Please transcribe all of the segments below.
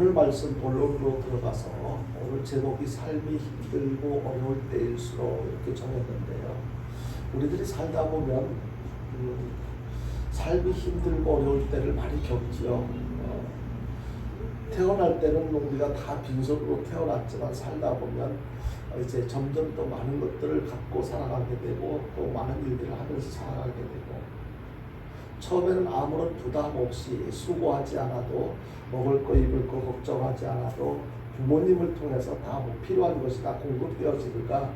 오늘 말씀 본론으로 들어가서 오늘 제목이 삶이 힘들고 어려울 때일수록 이렇게 정했는데요. 우리들이 살다 보면 삶이 힘들고 어려울 때를 많이 겪지요. 태어날 때는 우리가 다 빈손으로 태어났지만 살다 보면 이제 점점 더 많은 것들을 갖고 살아가게 되고 또 많은 일들을 하면서 살아가게 되고, 처음에는 아무런 부담 없이 수고하지 않아도 먹을 거 입을 거 걱정하지 않아도 부모님을 통해서 다 뭐 필요한 것이 다 공급되어지니까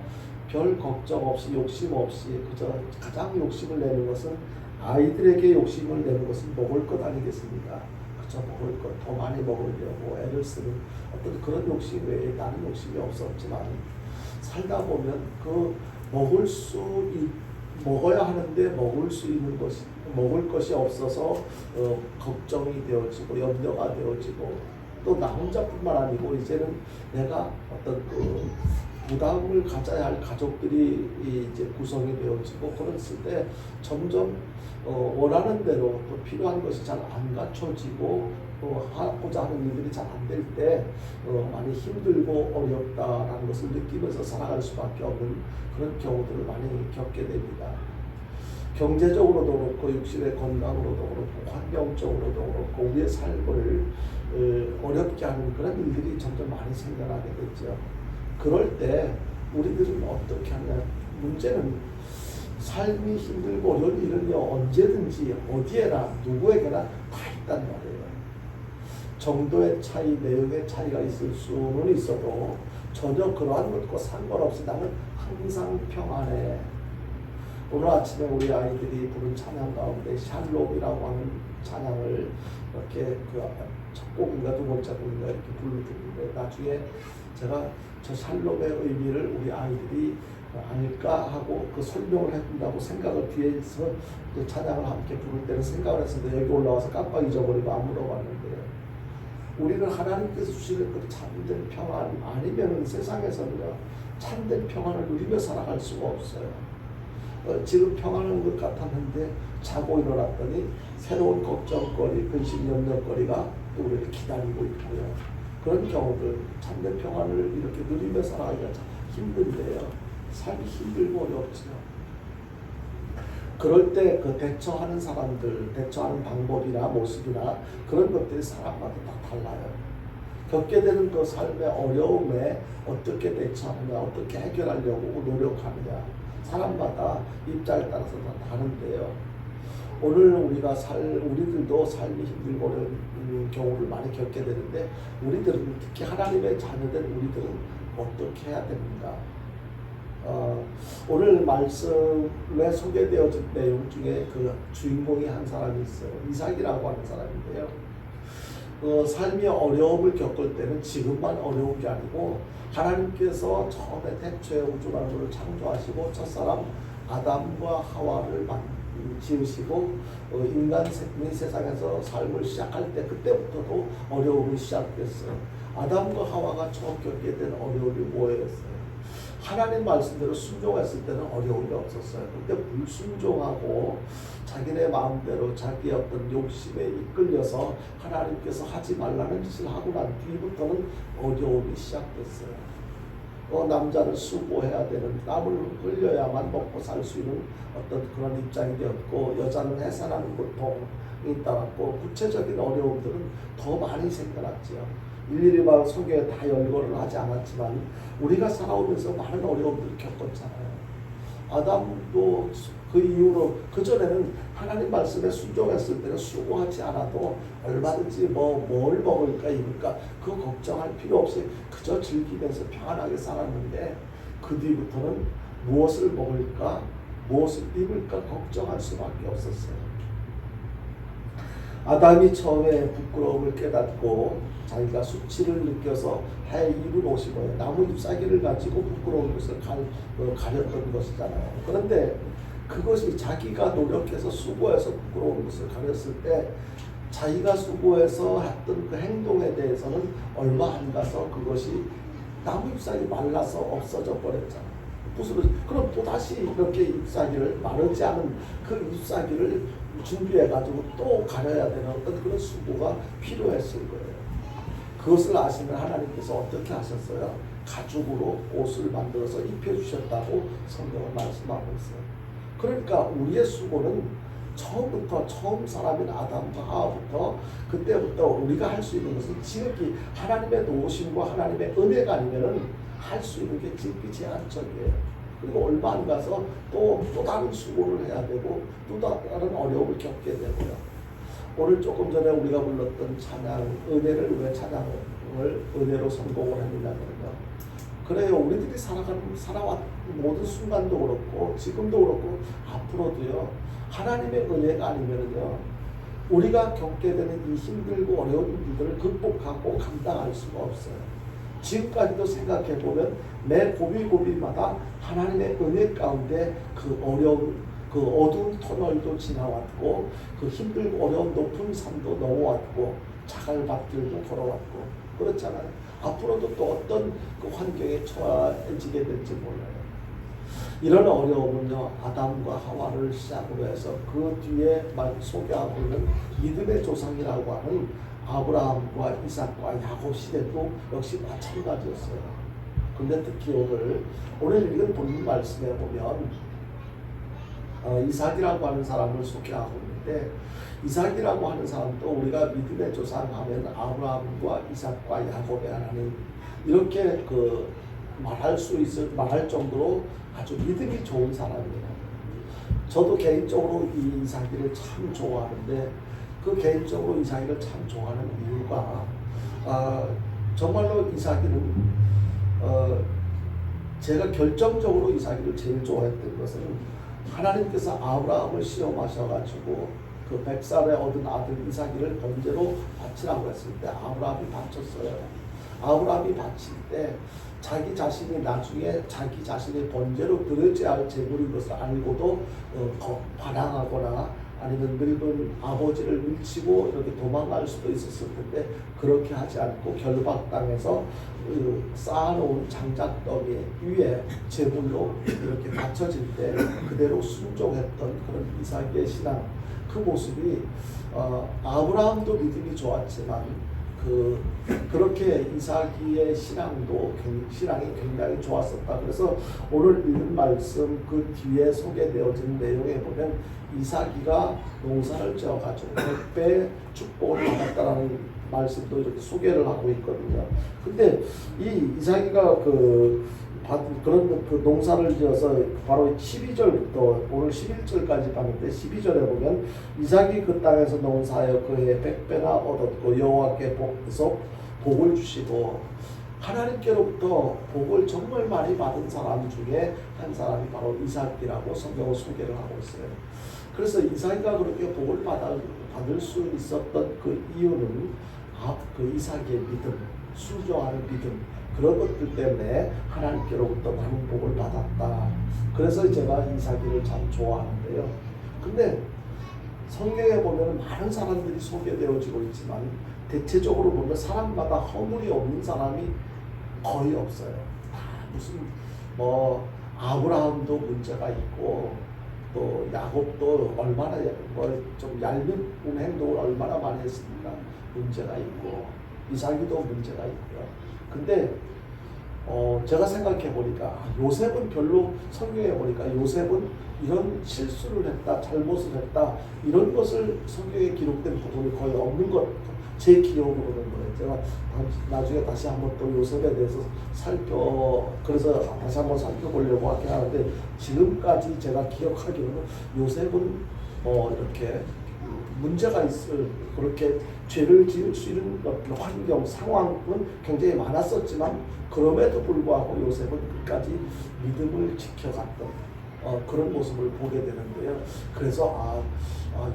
별 걱정 없이 욕심 없이 그저 가장 욕심을 내는 것은 아이들에게 욕심을 내는 것은 먹을 것 아니겠습니까? 그저 먹을 것 더 많이 먹으려고 애를 쓰는 어떤 그런 욕심 외에 다른 욕심이 없었지만, 살다 보면 그 먹어야 하는데 먹을 수 있는 것이 먹을 것이 없어서 걱정이 되어지고 염려가 되어지고, 또 나 혼자뿐만 아니고 이제는 내가 어떤 그 부담을 가져야 할 가족들이 이제 구성이 되어지고, 그랬을 때 점점 원하는 대로 또 필요한 것이 잘 안 갖춰지고 또 하고자 하는 일들이 잘 안 될 때 많이 힘들고 어렵다라는 것을 느끼면서 살아갈 수밖에 없는 그런 경우들을 많이 겪게 됩니다. 경제적으로도 그렇고 육신의 건강으로도 그렇고 환경적으로도 그렇고 우리의 삶을 어렵게 하는 그런 일들이 점점 많이 생겨나게 되죠. 그럴 때 우리들은 어떻게 하냐, 문제는 삶이 힘들고 어려운 일은요 언제든지 어디에나 누구에게나 다 있단 말이에요. 정도의 차이, 내용의 차이가 있을 수는 있어도 전혀 그러한 것과 상관없이 나는 항상 평안해. 오늘 아침에 우리 아이들이 부른 찬양 가운데 샬롬이라고 하는 찬양을 이렇게 첫 곡인가 두 번째 곡인가 이렇게 부르는데, 나중에 제가 저 샬롬의 의미를 우리 아이들이 아닐까 하고 그 설명을 해준다고 생각을 뒤에서 그 찬양을 함께 부를 때는 생각을 했었는데, 여기 올라와서 깜빡 잊어버리고 안 물어봤는데, 우리는 하나님께서 주시는 그 참된 평안 아니면 세상에서는 참된 평안을 누리며 살아갈 수가 없어요. 지금 평안한 것 같았는데 자고 일어났더니 새로운 걱정거리, 근심 염려거리가 또 우리를 기다리고 있고요. 그런 경우들, 참된 평안을 이렇게 누리며 살아가기가 참 힘든데요. 삶이 힘들고 어렵죠. 그럴 때 그 대처하는 사람들, 대처하는 방법이나 모습이나 그런 것들이 사람마다 다 달라요. 겪게 되는 그 삶의 어려움에 어떻게 대처하느냐, 어떻게 해결하려고 노력하느냐, 사람마다 입장에 따라서 다 다른데요. 오늘 우리들도 삶이 힘들고 어려운 경우를 많이 겪게 되는데, 우리들은 특히 하나님의 자녀된 우리들은 어떻게 해야 됩니까? 오늘 말씀에 소개되어진 내용 중에 그 주인공이 한 사람이 있어요. 이삭이라고 하는 사람인데요. 삶의 어려움을 겪을 때는 지금만 어려운 게 아니고 하나님께서 처음에 태초에 우주 만물을 창조하시고 첫사람 아담과 하와를 지으시고 인간 생명이 세상에서 삶을 시작할 때 그때부터도 어려움이 시작됐어요. 아담과 하와가 처음 겪게 된 어려움이 뭐였어요? 하나님 말씀대로 순종했을 때는 어려움이 없었어요. 근데 불순종하고 자기네 마음대로 자기의 어떤 욕심에 이끌려서 하나님께서 하지 말라는 짓을 하고 난 뒤부터는 어려움이 시작됐어요. 남자는 수고해야 되는, 땀을 흘려야만 먹고 살 수 있는 어떤 그런 입장이 되었고, 여자는 해산하는 고통이 따랐고, 구체적인 어려움들은 더 많이 생겨났지요. 일일이 막 소개에 다 열거를 하지 않았지만 우리가 살아오면서 많은 어려움들을 겪었잖아요. 아담도 그 이후로, 그전에는 하나님 말씀에 순종했을 때는 수고하지 않아도 얼마든지 뭘 먹을까 입을까 그 걱정할 필요 없이 그저 즐기면서 평안하게 살았는데, 그 뒤부터는 무엇을 먹을까 무엇을 입을까 걱정할 수밖에 없었어요. 아담이 처음에 부끄러움을 깨닫고 자기가 수치를 느껴서 해 입은 옷이 뭐예요? 나무 잎사귀를 가지고 부끄러운 것을 가렸던 것이잖아요. 그런데 그것이 자기가 노력해서 수고해서 부끄러운 것을 가렸을 때 자기가 수고해서 했던 그 행동에 대해서는 얼마 안 가서 그것이 나무 잎사귀 말라서 없어져 버렸잖아요. 그럼 또 다시 이렇게 잎사귀를, 마르지 않은 그 잎사귀를 준비해가지고 또 가려야 되는 어떤 그런 수고가 필요했을 거예요. 그것을 아시는 하나님께서 어떻게 하셨어요? 가죽으로 옷을 만들어서 입혀주셨다고 성경은 말씀하고 있어요. 그러니까 우리의 수고는 처음 사람인 아담과 하와부터 그때부터 우리가 할 수 있는 것은 지극히 하나님의 도우심과 하나님의 은혜가 아니면은 할 수 있는 게 지극히 제한적이에요. 그리고 얼마 안 가서 또 다른 수고를 해야 되고 또 다른 어려움을 겪게 되고요. 오늘 조금 전에 우리가 불렀던 찬양, 은혜를 왜 찬양을 은혜로 선곡을 했느냐면요. 그래요. 우리들이 살아왔 모든 순간도 그렇고 지금도 그렇고 앞으로도요. 하나님의 은혜가 아니면요. 우리가 겪게 되는 이 힘들고 어려운 일들을 극복하고 감당할 수가 없어요. 지금까지도 생각해보면 매 고비고비마다 하나님의 은혜 가운데 그 어려운 그 어두운 터널도 지나왔고 그 힘들고 어려운 높은 산도 넘어왔고 자갈밭길도 걸어왔고 그렇잖아요. 앞으로도 또 어떤 그 환경에 처해지게 될지 몰라요. 이런 어려움은요. 아담과 하와를 시작으로 해서 그 뒤에 소개하고 있는 믿음의 조상이라고 하는 아브라함과 이삭과 야곱 시대도 역시 마찬가지였어요. 근데 특히 오늘 읽은 본문 말씀에 보면 이삭이라고 하는 사람을 소개하고 있는데 이삭이라고 하는 사람도 우리가 믿음의 조상하면 아브라함과 이삭과 야곱의 하나님 이렇게 말할 정도로 아주 믿음이 좋은 사람이에요. 저도 개인적으로 이 이삭이를 참 좋아하는데 그 개인적으로 이삭이를 참 좋아하는 이유가 정말로 이삭이는 제가 결정적으로 이삭이를 제일 좋아했던 것은 하나님께서 아브라함을 시험하셔가지고 그 100살에 얻은 아들 이삭이를 번제로 바치라고 했을 때 아브라함이 바쳤어요. 아브라함이 바칠 때 자기 자신이 나중에 자기 자신이 번제로 드려져야 할 제물인 것을 알고도 반항하거나 아니면 늙은 아버지를 밀치고 이렇게 도망갈 수도 있었을 텐데 그렇게 하지 않고 결박당해서 쌓아놓은 장작더미 위에 제물로 이렇게 받쳐질 때 그대로 순종했던 그런 이삭의 신앙 그 모습이 아브라함도 믿음이 좋았지만 그렇게 이삭의 신앙이 굉장히 좋았었다. 그래서 오늘 읽은 말씀 그 뒤에 소개되어진 내용에 보면 이삭이가 농사를 지어가지고 100배 축복을 받았다라는 말씀도 이렇게 소개를 하고 있거든요. 근데 이 이삭이가 그런 그 농사를 지어서 바로 12절부터 오늘 11절까지 봤는데 12절에 보면 이삭이 그 땅에서 농사하여 그의 100배나 얻었고 여호와께서 복을 주시고 하나님께로부터 복을 정말 많이 받은 사람 중에 한 사람이 바로 이삭이라고 성경은 소개를 하고 있어요. 그래서 이삭이가 그렇게 복을 받을 수 있었던 그 이유는 그 이삭의 믿음, 순종하는 믿음 그런 것들 때문에 하나님께로부터 많은 복을 받았다. 그래서 제가 이삭이를 참 좋아하는데요. 근데 성경에 보면 많은 사람들이 소개되어지고 있지만 대체적으로 보면 사람마다 허물이 없는 사람이 거의 없어요. 다 무슨 아브라함도 문제가 있고 또 야곱도 얼마나 좀 얄밉은 행동을 얼마나 많이 했습니까? 문제가 있고 이삭이도 문제가 있고요. 근데 제가 생각해 보니까 요셉은 별로 성경에 보니까 요셉은 이런 실수를 했다, 잘못을 했다 이런 것을 성경에 기록된 부분이 거의 없는 것 제 기억으로는 그래요. 제가 나중에 다시 한번 또 요셉에 대해서 그래서 다시 한번 살펴보려고 하긴 하는데 지금까지 제가 기억하기로는 요셉은 이렇게 문제가 있을 그렇게 죄를 지을 수 있는 환경 상황은 굉장히 많았었지만 그럼에도 불구하고 요셉은 끝까지 믿음을 지켜갔던 그런 모습을 보게 되는데요. 그래서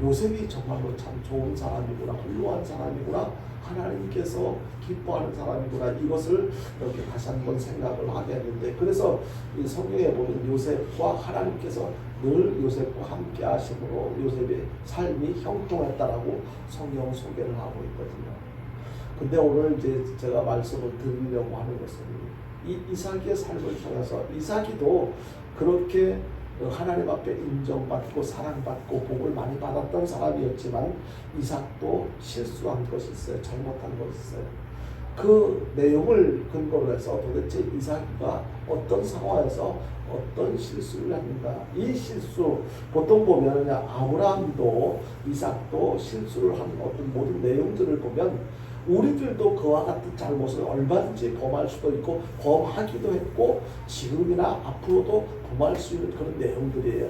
요셉이 정말로 참 좋은 사람이구나, 훌륭한 사람이구나, 하나님께서 기뻐하는 사람이구나 이것을 이렇게 다시 한번 생각을 하게 했는데 그래서 이 성경에 보면 요셉과 하나님께서 늘 요셉과 함께 하심으로 요셉의 삶이 형통했다라고 성경 소개를 하고 있거든요. 근데 오늘 이제 제가 말씀을 드리려고 하는 것은 이 이삭의 삶을 통해서 이삭이도 그렇게 하나님 앞에 인정받고 사랑받고 복을 많이 받았던 사람이었지만 이삭도 실수한 것이 있어요. 잘못한 것이 있어요. 그 내용을 근거로 해서 도대체 이삭이가 어떤 상황에서 어떤 실수를 했는가. 이 실수 보통 보면 아브라함도 이삭도 실수를 한 어떤 모든 내용들을 보면 우리들도 그와 같은 잘못을 얼마든지 범할 수도 있고 범하기도 했고 지금이나 앞으로도 범할 수 있는 그런 내용들이에요.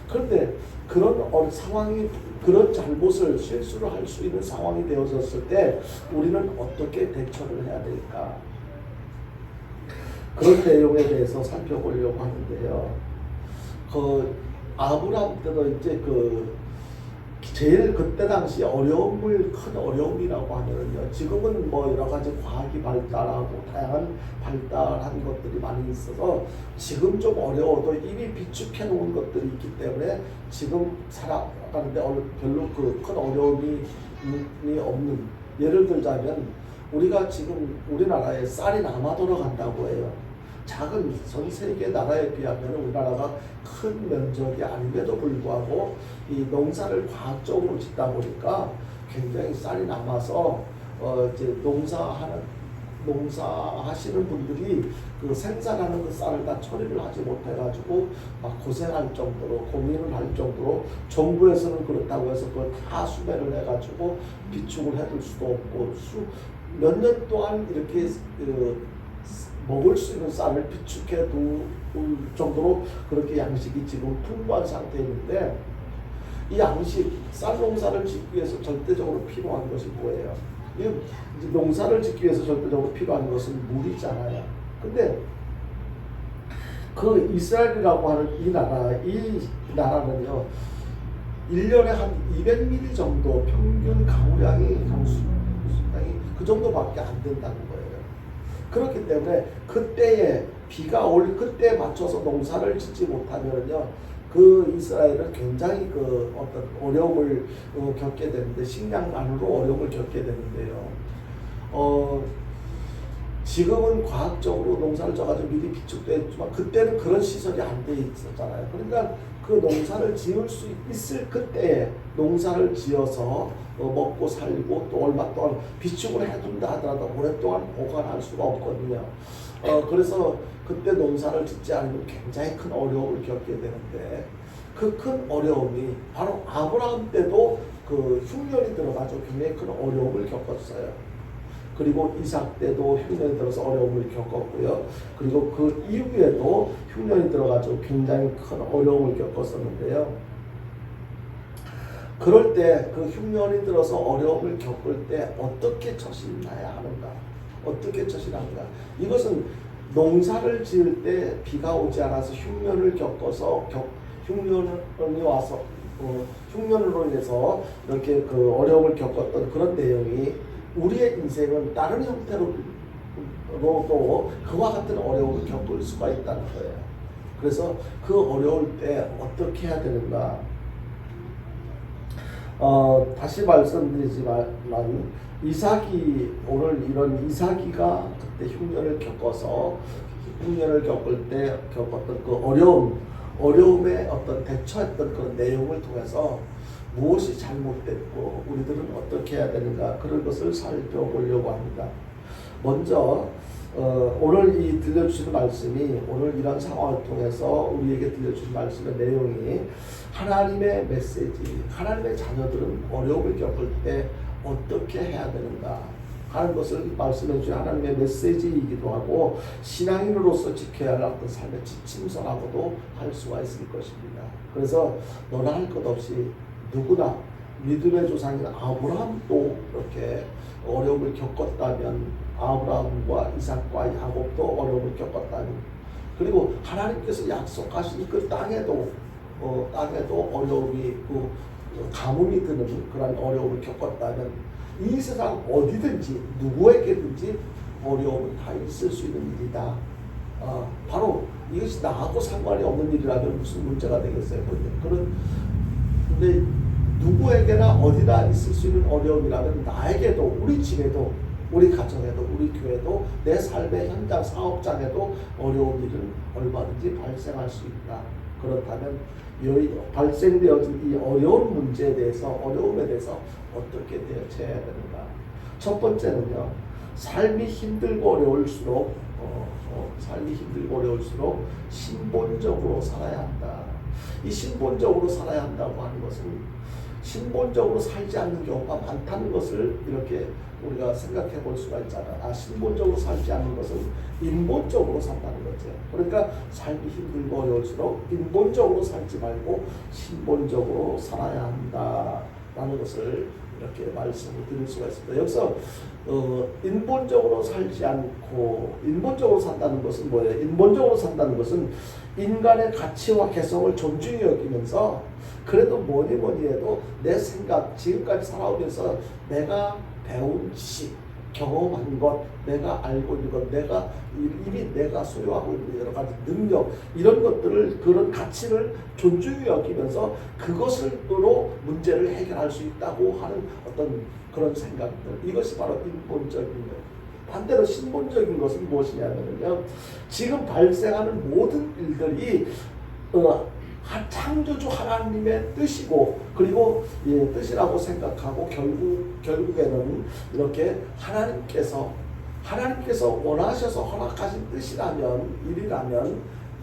그런데 그런 상황이 그런 잘못을 실수를 할 수 있는 상황이 되어졌을 때 우리는 어떻게 대처를 해야 될까? 그런 내용에 대해서 살펴보려고 하는데요. 그 아브라함 때도 이제 제일 그때 당시 큰 어려움이라고 하면요. 지금은 뭐 여러 가지 과학이 발달하고 다양한 발달한 것들이 많이 있어서 지금 좀 어려워도 이미 비축해 놓은 것들이 있기 때문에 지금 살아가는데 별로 그 큰 어려움이 없는. 예를 들자면 우리가 지금 우리나라에 쌀이 남아 돌아간다고 해요. 작은 전 세계 나라에 비하면 우리나라가 큰 면적이 아님에도 불구하고 이 농사를 과학적으로 짓다 보니까 굉장히 쌀이 남아서 이제 농사하시는 분들이 그 생산하는 그 쌀을 다 처리를 하지 못해가지고 막 고생할 정도로 고민을 할 정도로 정부에서는 그렇다고 해서 그걸 다 수매를 해가지고 비축을 해둘 수도 없고 몇 년 동안 이렇게 먹을 수 있는 쌀을 비축해 둘 정도로 그렇게 양식이 지금 풍부한 상태인데 이 쌀 농사를 짓기 위해서 절대적으로 필요한 것이 뭐예요? 이 농사를 짓기 위해서 절대적으로 필요한 것은 물이잖아요. 근데 그 이스라엘이라고 하는 이 나라는요 1년에 한 200mm 정도 평균 강우량이 그 정도밖에 안 된다는 거예요. 그렇기 때문에 그때에 비가 올 그때에 맞춰서 농사를 짓지 못하면요 그 이스라엘은 굉장히 그 어떤 어려움을 겪게 되는데 식량난으로 어려움을 겪게 되는데요. 지금은 과학적으로 농사를 져가지고 미리 비축됐지만 그때는 그런 시설이 안 돼 있었잖아요. 그러니까 그 농사를 지을 수 있을 그때에 농사를 지어서 먹고 살고 또 얼마 동안 비축을 해둔다 하더라도 오랫동안 보관할 수가 없거든요. 그래서 그때 농사를 짓지 않으면 굉장히 큰 어려움을 겪게 되는데 그 큰 어려움이 바로 아브라함 때도 그 흉년이 들어가지고 굉장히 큰 어려움을 겪었어요. 그리고 이삭 때도 흉년이 들어서 어려움을 겪었고요. 그리고 그 이후에도 흉년이 들어가지고 굉장히 큰 어려움을 겪었었는데요. 그럴 때 그 흉년이 들어서 어려움을 겪을 때 어떻게 처신해야 하는가? 어떻게 처신하는가? 이것은 농사를 지을 때 비가 오지 않아서 흉년을 겪어서 흉년이 와서 흉년으로 인해서 이렇게 그 어려움을 겪었던 그런 내용이 우리의 인생은 다른 형태로도 그와 같은 어려움을 겪을 수가 있다는 거예요. 그래서 그 어려울 때 어떻게 해야 되는가? 다시 말씀드리지만 오늘 이런 이삭이가 그때 흉년을 겪을 때 겪었던 그 어려움에 어떤 대처했던 그런 내용을 통해서 무엇이 잘못됐고 우리들은 어떻게 해야 되는가 그런 것을 살펴보려고 합니다. 먼저 오늘 이 들려주신 말씀이 오늘 이런 상황을 통해서 우리에게 들려주신 말씀의 내용이 하나님의 메시지, 하나님의 자녀들은 어려움을 겪을 때 어떻게 해야 되는가 하는 것을 말씀해 주신 하나님의 메시지이기도 하고 신앙인으로서 지켜야 할 어떤 삶의 지침서라고도 할 수가 있을 것입니다. 그래서 너나 할 것 없이 누구나 믿음의 조상인 아브라함도 이렇게 어려움을 겪었다면 아브라함과 이삭과 야곱도 어려움을 겪었다면 그리고 하나님께서 약속하신 그 땅에도 어려움이 있고 가뭄이 드는 그런 어려움을 겪었다면 이 세상 어디든지 누구에게든지 어려움은 다 있을 수 있는 일이다. 바로 이것이 나하고 상관이 없는 일이라면 무슨 문제가 되겠어요? 근데 누구에게나 어디나 있을 수 있는 어려움이라면 나에게도 우리 집에도 우리 가정에도 우리 교회도 내 삶의 현장 사업장에도 어려운 일은 얼마든지 발생할 수 있다. 그렇다면 발생되어진 이 어려움에 대해서 어떻게 대처해야 되는가? 첫 번째는요. 삶이 힘들고 어려울수록 삶이 힘들고 어려울수록 신본적으로 살아야 한다. 이 신본적으로 살아야 한다고 하는 것은 신본적으로 살지 않는 경우가 많다는 것을 이렇게 우리가 생각해 볼 수가 있잖아. 신본적으로 살지 않는 것은 인본적으로 산다는 거죠. 그러니까 삶이 힘들고 어려울수록 인본적으로 살지 말고 신본적으로 살아야 한다라는 것을 이렇게 말씀을 드릴 수가 있습니다. 여기서 인본적으로 살지 않고 인본적으로 산다는 것은 뭐예요? 인본적으로 산다는 것은 인간의 가치와 개성을 존중히 여기면서 그래도 뭐니 해도 내 생각, 지금까지 살아오면서 내가 배운 지식, 경험한 것, 내가 알고 있는 것, 이미 내가 소유하고 있는 여러 가지 능력, 이런 것들을, 그런 가치를 존중히 여기면서 그것으로 문제를 해결할 수 있다고 하는 어떤 그런 생각들, 이것이 바로 인본적인 것. 반대로 신본적인 것은 무엇이냐면요, 지금 발생하는 모든 일들이 창조주 하나님의 뜻이고, 그리고 뜻이라고 생각하고 결국에는 이렇게 하나님께서 원하셔서 허락하신 뜻이라면, 일이라면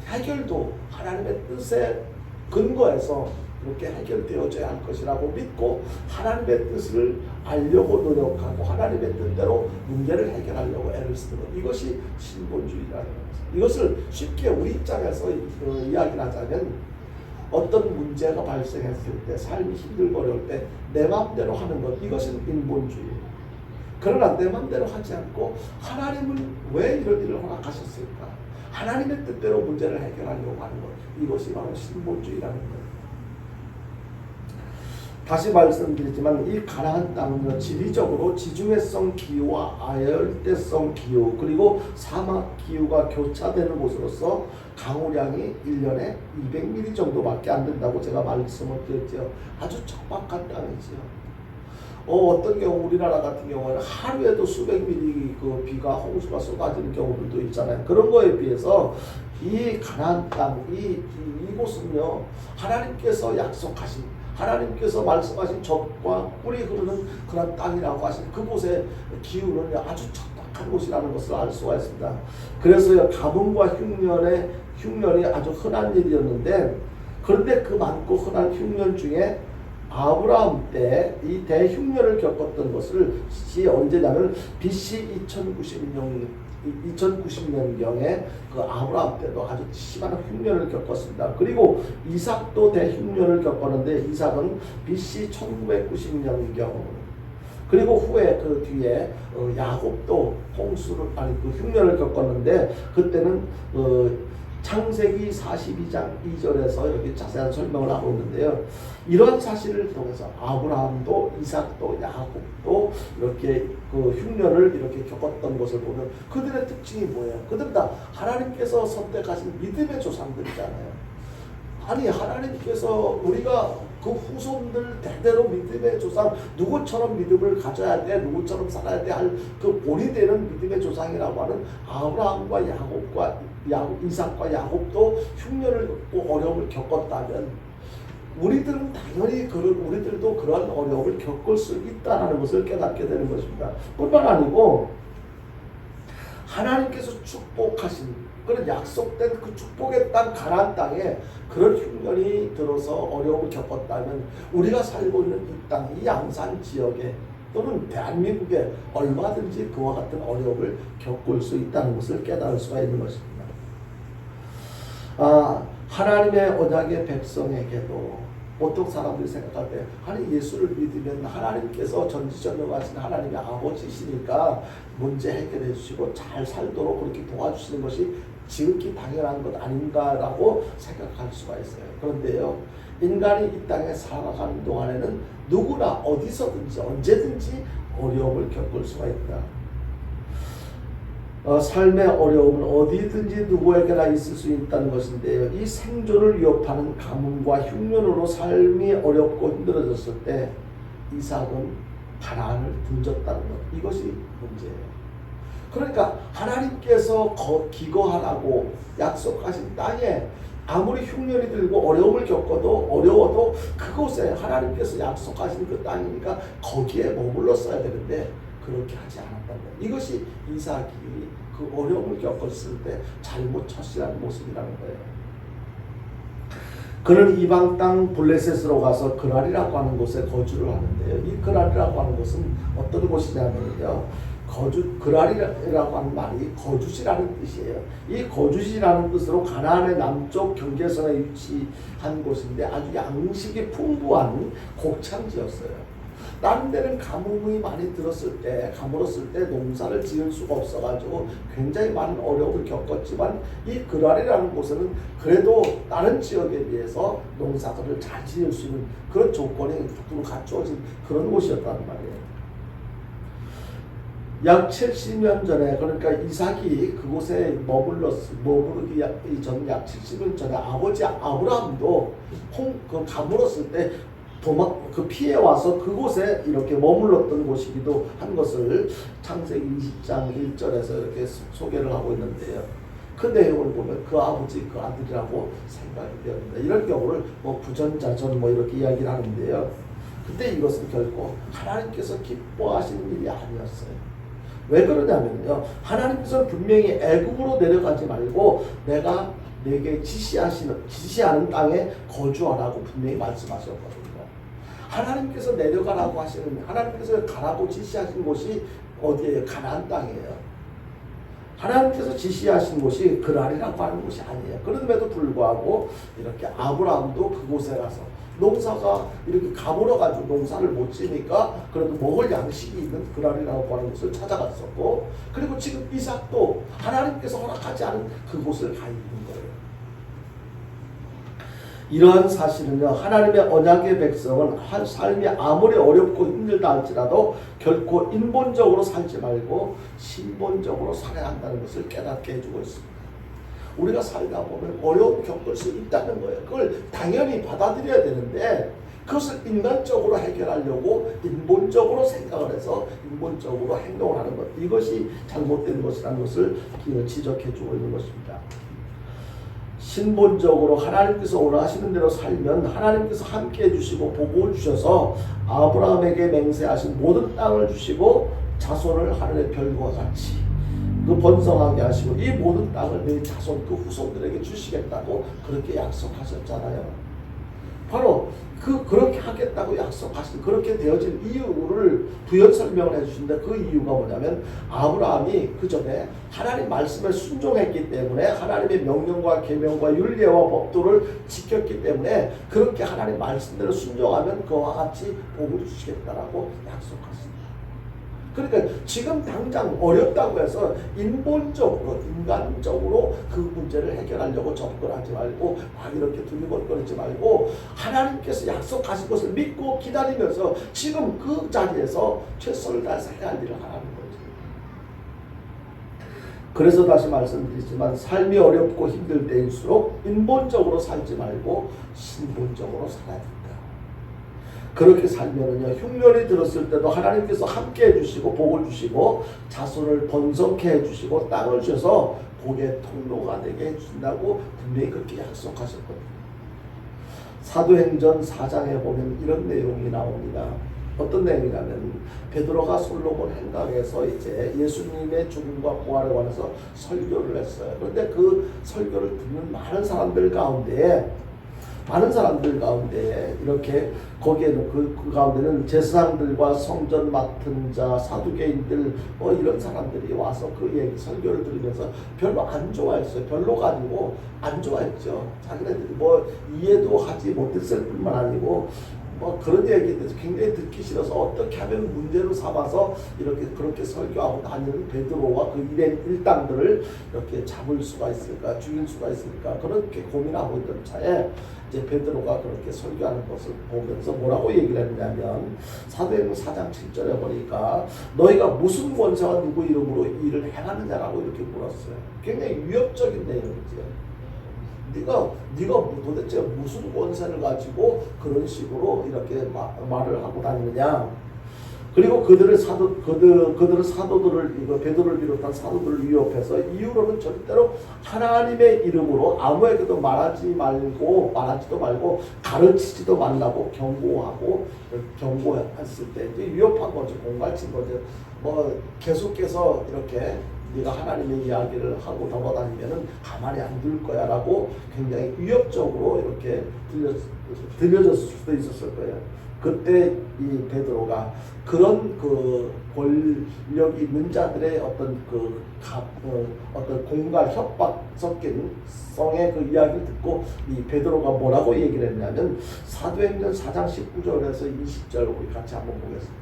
해결도 하나님의 뜻에 근거해서 이렇게 해결되어져야 할 것이라고 믿고 하나님의 뜻을 알려고 노력하고 하나님의 뜻대로 문제를 해결하려고 애를 쓰는 것, 이것이 신본주의라는 것입니다. 이것을 쉽게 우리 입장에서 이야기를 하자면, 어떤 문제가 발생했을 때, 삶이 힘들고 어려울 때 내 마음대로 하는 것, 이것은 인본주의. 그러나 내 마음대로 하지 않고 하나님은 왜 이런 일을 허락하셨을까? 하나님의 뜻대로 문제를 해결하려고 하는 것, 이것이 바로 신본주의라는 것. 다시 말씀드리지만 이 가나안 땅은 지리적으로 지중해성 기후와 아열대성 기후, 그리고 사막 기후가 교차되는 곳으로서 강우량이 1년에 200mm 정도밖에 안 된다고 제가 말씀을 드렸죠. 아주 척박한 땅이지요. 어떤 경우 우리나라 같은 경우는 하루에도 수백 미리 그 비가, 홍수가 쏟아지는 경우들도 있잖아요. 그런 거에 비해서 이 가나안 땅, 이곳은요, 하나님께서 약속하신, 하나님께서 말씀하신 젖과 꿀이 흐르는 그런 땅이라고 하신 그곳의 기후는 아주 척박한 곳이라는 것을 알 수가 있습니다. 그래서요, 가뭄과 흉년이 아주 흔한 일이었는데, 그런데 그 많고 흔한 흉년 중에 아브라함 때 이 대흉년을 겪었던 것을 언제냐면 BC 2090년경에 그 아브라함 때도 아주 심한 흉년을 겪었습니다. 그리고 이삭도 대흉년을 겪었는데 이삭은 BC 1990년경, 그리고 후에 그 뒤에 야곱도 그 흉년을 겪었는데, 그때는 창세기 42장 2절에서 이렇게 자세한 설명을 하고 있는데요. 이러한 사실을 통해서 아브라함도 이삭도 야곱도 이렇게 그 흉년을 이렇게 겪었던 것을 보면 그들의 특징이 뭐예요? 그들 다 하나님께서 선택하신 믿음의 조상들이잖아요. 아니, 하나님께서 우리가 그 후손들 대대로 믿음의 조상, 누구처럼 믿음을 가져야 돼, 누구처럼 살아야 돼 할 그 본이 되는 믿음의 조상이라고 하는 아브라함과 이삭과 야곱도 흉년을 겪고 어려움을 겪었다면, 우리들은 당연히 우리들도 그런 어려움을 겪을 수 있다는 것을 깨닫게 되는 것입니다. 뿐만 아니고 하나님께서 축복하신 그런 약속된 그 축복의 땅 가나안 땅에 그런 흉년이 들어서 어려움을 겪었다면, 우리가 살고 있는 이 땅, 이 양산 지역에 또는 대한민국에 얼마든지 그와 같은 어려움을 겪을 수 있다는 것을 깨달을 수가 있는 것입니다. 하나님의 언약의 백성에게도 보통 사람들이 생각할 때, 아니, 예수를 믿으면 하나님께서 전지전능하신 하나님의 아버지시니까 문제 해결해 주시고 잘 살도록 그렇게 도와주시는 것이 지극히 당연한 것 아닌가라고 생각할 수가 있어요. 그런데요, 인간이 이 땅에 살아가는 동안에는 누구나 어디서든지 언제든지 어려움을 겪을 수가 있다. 삶의 어려움은 어디든지 누구에게나 있을 수 있다는 것인데요, 이 생존을 위협하는 가뭄과 흉년으로 삶이 어렵고 힘들어졌을 때 이삭은 가나안을 등졌다는 것, 이것이 문제예요. 그러니까 하나님께서 기거하라고 약속하신 땅에 아무리 흉년이 들고 어려움을 겪어도 어려워도 그곳에 하나님께서 약속하신 그 땅이니까 거기에 머물렀어야 되는데, 그렇게 하지 않았단 말이에요. 이것이 이삭이 그 어려움을 겪었을 때 잘못 처신한 모습이라는 거예요. 그는 이방 땅 블레셋으로 가서 그랄이라고 하는 곳에 거주를 하는데요. 이 그랄이라고 하는 곳은 어떤 곳이냐면요, 그랄이라고 하는 말이 거주지라는 뜻이에요. 이 거주지라는 뜻으로 가나안의 남쪽 경계선에 위치한 곳인데 아주 양식이 풍부한 곡창지였어요. 다른 데는 가뭄이 많이 가물었을 때 농사를 지을 수가 없어가지고 굉장히 많은 어려움을 겪었지만 이 그랄이라는 곳은 그래도 다른 지역에 비해서 농사를 잘 지을 수 있는 그런 조건이 두루 갖추어진 그런 곳이었단 말이에요. 약 70년 전에, 그러니까 이삭이 그곳에 머무르기 전 약 70년 전에 아버지 아브라함도 가물었을 때 피해 와서 그곳에 이렇게 머물렀던 곳이기도 한 것을 창세기 20장 1절에서 이렇게 소개를 하고 있는데요. 그 내용을 보면 그 아버지, 그 아들이라고 생각이 되었는데, 이런 경우를 부전자전 이렇게 이야기를 하는데요. 근데 이것은 결코 하나님께서 기뻐하시는 일이 아니었어요. 왜 그러냐면요, 하나님께서는 분명히 애굽으로 내려가지 말고 내가 내게 지시하는 땅에 거주하라고 분명히 말씀하셨거든요. 하나님께서 내려가라고 하나님께서 가라고 지시하신 곳이 어디예요? 가나안 땅이에요. 하나님께서 지시하신 곳이 그랄이라고 하는 곳이 아니에요. 그런데도 불구하고 이렇게 아브라함도 그곳에 가서 농사가 이렇게 가물어가지고 농사를 못 지니까 그래도 먹을 양식이 있는 그랄이라고 하는 곳을 찾아갔었고, 그리고 지금 이삭도 하나님께서 허락하지 않은 그곳을 가 있는 거예요. 이러한 사실은요, 하나님의 언약의 백성은 삶이 아무리 어렵고 힘들다 할지라도 결코 인본적으로 살지 말고 신본적으로 살아야 한다는 것을 깨닫게 해주고 있습니다. 우리가 살다 보면 어려움 겪을 수 있다는 거예요. 그걸 당연히 받아들여야 되는데 그것을 인간적으로 해결하려고 인본적으로 생각을 해서 인본적으로 행동을 하는 것, 이것이 잘못된 것이라는 것을 지적해주고 있는 것입니다. 신본적으로 하나님께서 원하시는 대로 살면 하나님께서 함께 해주시고 복을 주셔서 아브라함에게 맹세하신 모든 땅을 주시고 자손을 하늘의 별과 같이 번성하게 하시고 이 모든 땅을 내 자손 그 후손들에게 주시겠다고 그렇게 약속하셨잖아요. 바로 그렇게 하겠다고 약속하신, 그렇게 되어진 이유를 부연 설명을 해주신데, 그 이유가 뭐냐면 아브라함이 그 전에 하나님 말씀에 순종했기 때문에, 하나님의 명령과 계명과 율례와 법도를 지켰기 때문에 그렇게 하나님 말씀대로 순종하면 그와 같이 복을 주시겠다라고 약속하십니다. 그러니까 지금 당장 어렵다고 해서 인본적으로, 인간적으로 그 문제를 해결하려고 접근하지 말고 막 이렇게 두리번거리지 말고 하나님께서 약속하신 것을 믿고 기다리면서 지금 그 자리에서 최선을 다해서 해야 할 일을 하라는 거죠. 그래서 다시 말씀드리지만 삶이 어렵고 힘들 때일수록 인본적으로 살지 말고 신본적으로 살아야 된다. 그렇게 살면은요, 흉년이 들었을 때도 하나님께서 함께 해주시고 복을 주시고 자손을 번성케 해주시고 땅을 주셔서 복의 통로가 되게 해주신다고 분명히 그렇게 약속하셨거든요. 사도행전 4장에 보면 이런 내용이 나옵니다. 어떤 내용이냐면 베드로가 솔로몬 행각에서 이제 예수님의 죽음과 부활에 관해서 설교를 했어요. 그런데 그 설교를 듣는 많은 사람들 가운데 이렇게 거기에는 그 가운데는 제사장들과 성전 맡은 자, 사두개인들 이런 사람들이 와서 그 설교를 들으면서 별로 안 좋아했어요. 별로가 아니고 안 좋아했죠. 자기네들이 이해도 하지 못했을 뿐만 아니고 그런 얘기에 대해서 굉장히 듣기 싫어서 어떻게 하면 문제로 삼아서 그렇게 설교하고 다니는 베드로와 그 일당들을 이렇게 잡을 수가 있을까, 죽일 수가 있을까, 그렇게 고민하고 있던 차에 이제 베드로가 그렇게 설교하는 것을 보면서 뭐라고 얘기를 했냐면, 사도행전 4장 7절에 보니까 너희가 무슨 권세와 누구 이름으로 일을 행하느냐라고 이렇게 물었어요. 굉장히 위협적인 내용이죠. 네가 도대체 무슨 권세를 가지고 그런 식으로 이렇게 말을 하고 다니느냐. 그리고 그들은 사도들을 이거 베드로를 비롯한 사도들을 위협해서 이후로는 절대로 하나님의 이름으로 아무에게도 말하지도 말고 가르치지도 말라고 경고했을 때 이제 위협한 거죠. 공갈친 거죠. 뭐 계속해서 이렇게 네가 하나님의 이야기를 하고 돌아다니면은 가만히 안 둘 거야라고 굉장히 위협적으로 이렇게 들려졌을 수도 있었을 거예요. 그때 이 베드로가 그런 그 권력이 있는 자들의 어떤 공갈 협박 섞인 성의 그 이야기를 듣고 이 베드로가 뭐라고 얘기를 했냐면 사도행전 4장 19절에서 20절 우리 같이 한번 보겠습니다.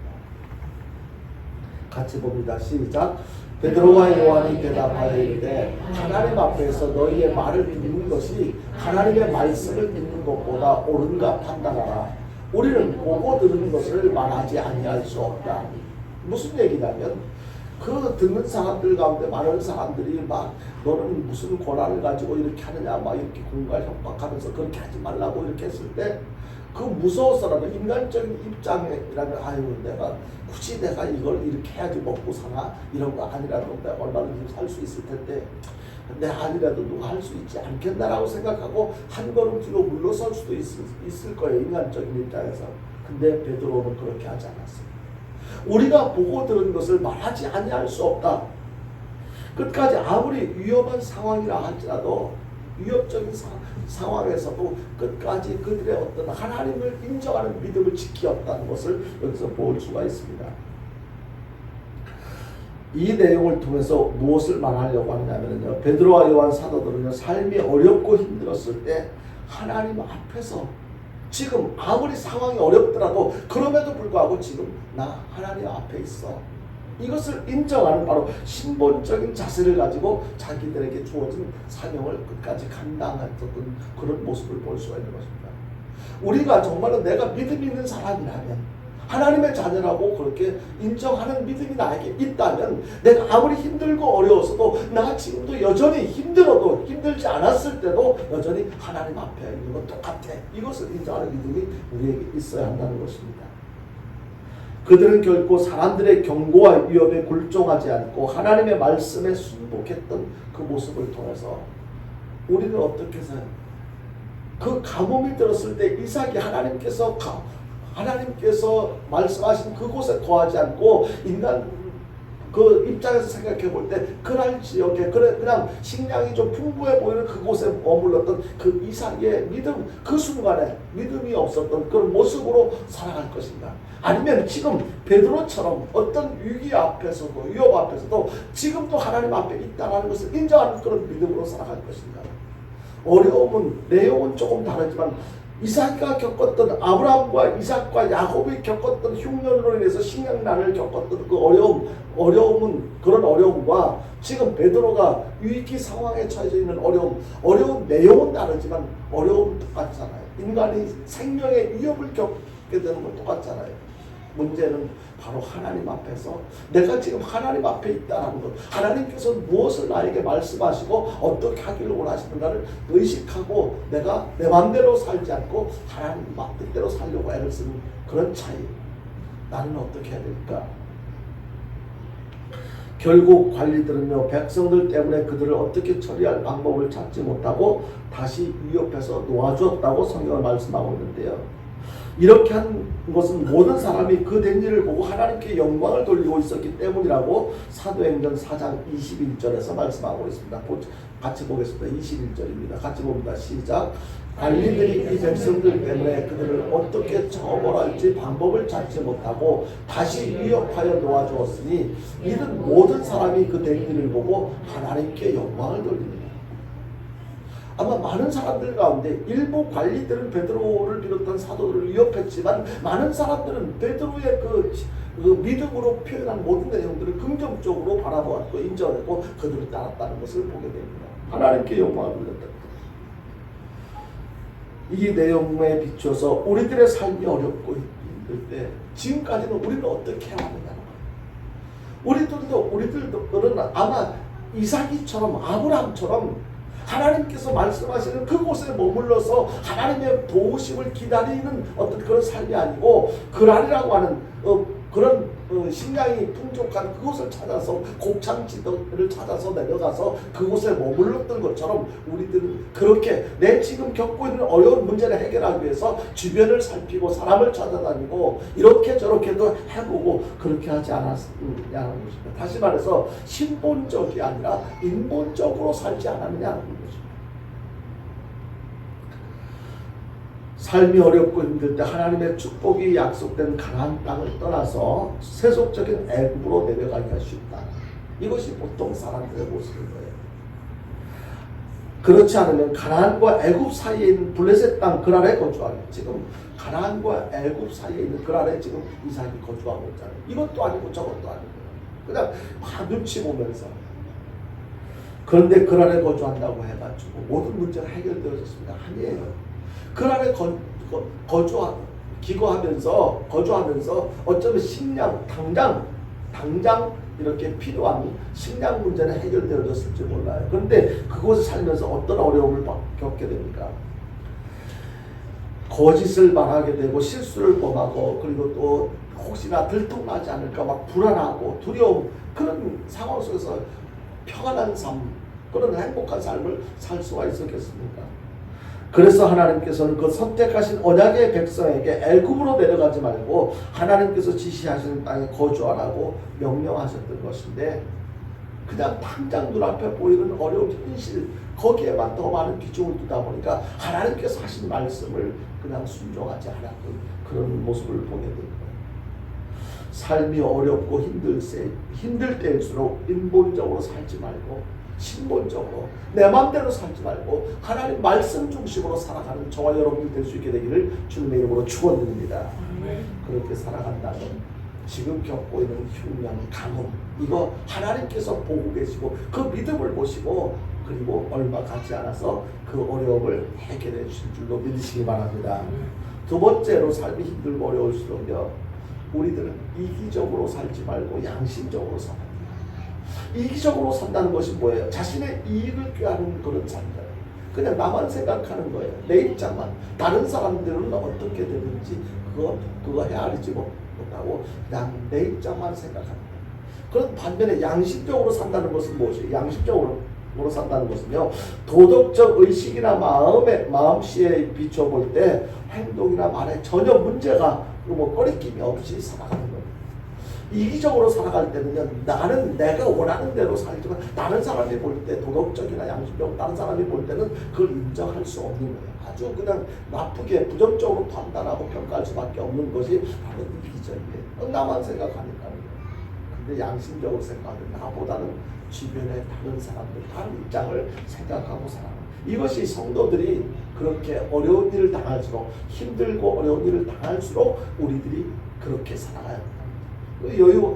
같이 봅니다. 시작. 베드로와 요한이 대답하여 이르되 하나님 앞에서 너희의 말을 믿는 것이 하나님의 말씀을 믿는 것보다 옳은가 판단하라. 우리는 보고 들은 것을 말하지 아니할 수 없다. 무슨 얘기냐면 그 듣는 사람들 가운데 많은 사람들이 막 너는 무슨 권한을 가지고 이렇게 하느냐 막 이렇게 공갈 협박하면서 그렇게 하지 말라고 이렇게 했을 때 그 무서워서라도 인간적인 입장이라면 아유 굳이 내가 이걸 이렇게 해야지 먹고 사나 이런 거 아니라도 내가 얼마든지 살 수 있을 텐데 내 아니라도 누가 할 수 있지 않겠나라고 생각하고 한 걸음 뒤로 물러설 수도 있을 거예요. 인간적인 입장에서. 근데 베드로는 그렇게 하지 않았어요. 우리가 보고 들은 것을 말하지 아니할 수 없다. 끝까지 아무리 위험한 상황이라 할지라도 위협적인 상황에서도 끝까지 그들의 어떤 하나님을 인정하는 믿음을 지키었다는 것을 여기서 볼 수가 있습니다. 이 내용을 통해서 무엇을 말하려고 하냐면요, 베드로와 요한 사도들은요, 삶이 어렵고 힘들었을 때 하나님 앞에서 지금 아무리 상황이 어렵더라도 그럼에도 불구하고 지금 나 하나님 앞에 있어. 이것을 인정하는 바로 신본적인 자세를 가지고 자기들에게 주어진 사명을 끝까지 감당했던 그런 모습을 볼 수가 있는 것입니다. 우리가 정말로 내가 믿음이 있는 사람이라면 하나님의 자녀라고 그렇게 인정하는 믿음이 나에게 있다면 내가 아무리 힘들고 어려웠어도 나 지금도 여전히 힘들어도 힘들지 않았을 때도 여전히 하나님 앞에 있는 건 똑같아. 이것을 인정하는 믿음이 우리에게 있어야 한다는 것입니다. 그들은 결코 사람들의 경고와 위협에 굴종하지 않고 하나님의 말씀에 순복했던 그 모습을 통해서 우리는 어떻게 해서요? 그 가뭄이 들었을 때 이삭이 하나님께서 말씀하신 그곳에 거하지 않고 인간 그 입장에서 생각해 볼 때 그날 지역에 그냥 식량이 좀 풍부해 보이는 그곳에 머물렀던 그 이삭의 믿음, 그 순간에 믿음이 없었던 그런 모습으로 살아갈 것인가? 아니면 지금 베드로처럼 어떤 위기 앞에서도 위협 앞에서도 지금도 하나님 앞에 있다는 것을 인정하는 그런 믿음으로 살아갈 것인가? 어려움은 내용은 조금 다르지만 이삭이가 겪었던 아브라함과 이삭과 야곱이 겪었던 흉년으로 인해서 식량난을 겪었던 그 어려움은 그런 어려움과 지금 베드로가 위기 상황에 처해져 있는 어려운 내용은 다르지만 어려움은 똑같잖아요. 인간이 생명의 위협을 겪게 되는 건 똑같잖아요. 문제는 바로 하나님 앞에서 내가 지금 하나님 앞에 있다는 것, 하나님께서 무엇을 나에게 말씀하시고 어떻게 하기를 원하시는가를 의식하고 내가 내 마음대로 살지 않고 하나님 뜻대로 살려고 애를 쓰는 그런 차이. 나는 어떻게 해야 될까? 결국 관리들은요, 백성들 때문에 그들을 어떻게 처리할 방법을 찾지 못하고 다시 위협해서 놓아주었다고 성경은 말씀하고 있는데요. 이렇게 한 것은 모든 사람이 그 된 일을 보고 하나님께 영광을 돌리고 있었기 때문이라고 사도행전 4장 21절에서 말씀하고 있습니다. 같이 보겠습니다. 21절입니다. 같이 봅니다. 시작. 관리들이 이 백성들 때문에 그들을 어떻게 처벌할지 방법을 찾지 못하고 다시 위협하여 놓아주었으니 이는 모든 사람이 그 된 일을 보고 하나님께 영광을 돌립니다. 아마 많은 사람들 가운데 일부 관리들은 베드로를 비롯한 사도들을 위협했지만 많은 사람들은 베드로의 그 믿음으로 표현한 모든 내용들을 긍정적으로 바라보았고 인정했고 그들을 따랐다는 것을 보게 됩니다. 하나님께 영광을 돌렸다. 이 내용에 비춰서 우리들의 삶이 어렵고 힘들 때 지금까지는 우리는 어떻게 해야 하느냐. 우리들은 아마 이삭이처럼 아브라함처럼 하나님께서 말씀하시는 그곳에 머물러서 하나님의 도우심을 기다리는 어떤 그런 삶이 아니고 그날이라고 하는 그런 식량이 풍족한 그곳을 찾아서 곡창지대를 찾아서 내려가서 그곳에 머물렀던 것처럼 우리들은 그렇게 내 지금 겪고 있는 어려운 문제를 해결하기 위해서 주변을 살피고 사람을 찾아다니고 이렇게 저렇게도 해보고 그렇게 하지 않았느냐는 것입니다. 다시 말해서 신본적이 아니라 인본적으로 살지 않았느냐는 것입니다. 삶이 어렵고 힘들 때 하나님의 축복이 약속된 가나안 땅을 떠나서 세속적인 애굽으로 내려가기가 쉽다. 이것이 보통 사람들의 모습인 거예요. 그렇지 않으면 가나안과 애굽 사이에 있는 블레셋 땅 그랄에 거주하게. 지금 가나안과 애굽 사이에 있는 그랄에 지금 이삭이 거주하고 있잖아요. 이것도 아니고 저것도 아니고 그냥 막 눈치 보면서. 그런데 그랄에 거주한다고 해가지고 모든 문제가 해결되어졌습니다. 아니에요. 그 안에 거주하면서 어쩌면 식량 당장 이렇게 필요한 식량 문제는 해결되어졌을지 몰라요. 그런데 그곳에 살면서 어떤 어려움을 겪게 됩니까? 거짓을 말하게 되고 실수를 범하고 그리고 또 혹시나 들통나지 않을까 막 불안하고 두려움 그런 상황 속에서 평안한 삶 그런 행복한 삶을 살 수가 있었겠습니까? 그래서 하나님께서는 그 선택하신 언약의 백성에게 애굽으로 내려가지 말고 하나님께서 지시하시는 땅에 거주하라고 명령하셨던 것인데 그냥 당장 눈앞에 보이는 어려운 현실 거기에만 더 많은 비중을 두다 보니까 하나님께서 하신 말씀을 그냥 순종하지 않았던 그런 모습을 보게 된 거예요. 삶이 어렵고 힘들 때일수록 인본적으로 살지 말고 신본적으로 내 마음대로 살지 말고 하나님 말씀 중심으로 살아가는 저와 여러분이 될 수 있게 되기를 주님의 이름으로 축원드립니다. 그렇게 살아간다면 지금 겪고 있는 흉년, 가뭄 이거 하나님께서 보고 계시고 그 믿음을 보시고 그리고 얼마 가지 않아서 그 어려움을 해결해 주실 줄로 믿으시기 바랍니다. 두 번째로 삶이 힘들고 어려울수록요 우리들은 이기적으로 살지 말고 양심적으로 살아요. 이기적으로 산다는 것이 뭐예요? 자신의 이익을 꾀하는 그런 삶이에요. 그냥 나만 생각하는 거예요. 내 입장만. 다른 사람들은 어떻게 되는지 그거 헤아리지 못하고 그냥 내 입장만 생각합니다. 그런 반면에 양심적으로 산다는 것은 무엇이에요? 양심적으로 산다는 것은요 도덕적 의식이나 마음씨에 비춰볼 때 행동이나 말에 전혀 문제가 꺼리낌이 없이 살아가는 거예요. 이기적으로 살아갈 때는요 나는 내가 원하는 대로 살지만 다른 사람이 볼 때 도덕적이나 양심적으로 다른 사람이 볼 때는 그걸 인정할 수 없는 거예요. 아주 그냥 나쁘게 부정적으로 판단하고 평가할 수밖에 없는 것이 바로 이기적이에요. 나만 생각하니까요. 근데 양심적으로 생각하면 나보다는 주변의 다른 사람들 다른 입장을 생각하고 살아가는 이것이 성도들이 그렇게 어려운 일을 당할수록 힘들고 어려운 일을 당할수록 우리들이 그렇게 살아가야 합니다.